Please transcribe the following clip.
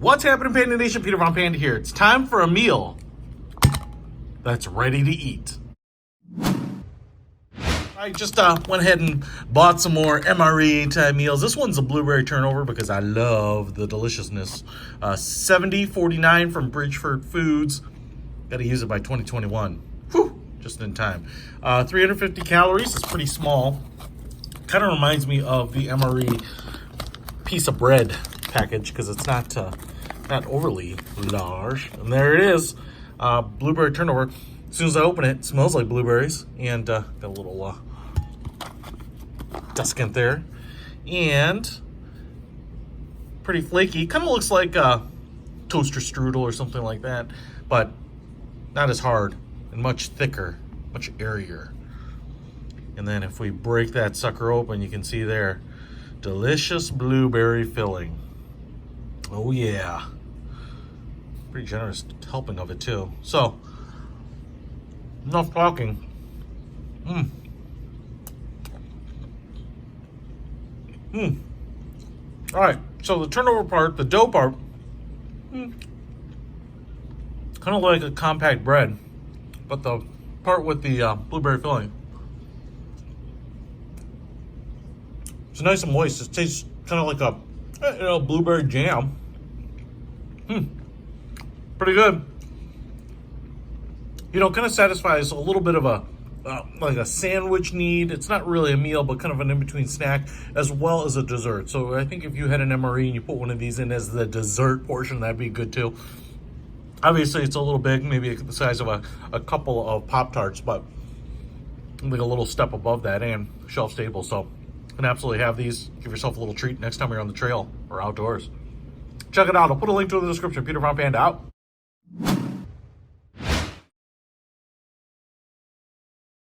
What's happening, Panda Nation? Peter Von Panda here. It's time for a meal that's ready to eat. I just went ahead and bought some more MRE type meals. This one's a blueberry turnover because I love the deliciousness. $70.49 from Bridgford Foods. Got to use it by 2021. Whew, just in time. 350 calories. It's pretty small. Kind of reminds me of the MRE piece of bread package because it's not overly large. And there it is, blueberry turnover. As soon as I open it, it smells like blueberries, and got a little duscant there, and pretty flaky. Kind of looks like a toaster strudel or something like that, but not as hard and much thicker, much airier. And then if we break that sucker open, you can see there, delicious blueberry filling. Oh yeah. Pretty generous helping of it too. So, enough talking. All right, so the turnover part, the dough part, kind of like a compact bread, but the part with the blueberry filling, it's nice and moist. It tastes kind of like a blueberry jam. Pretty good. Kind of satisfies a little bit of a like a sandwich need. It's not really a meal, but kind of an in-between snack, as well as a dessert. So I think if you had an MRE and you put one of these in as the dessert portion, that'd be good too. Obviously, it's a little big, maybe the size of a couple of Pop-Tarts, but like a little step above that and shelf stable. So you can absolutely have these. Give yourself a little treat next time you're on the trail or outdoors. Check it out. I'll put a link to it in the description. Peter Von Panda out.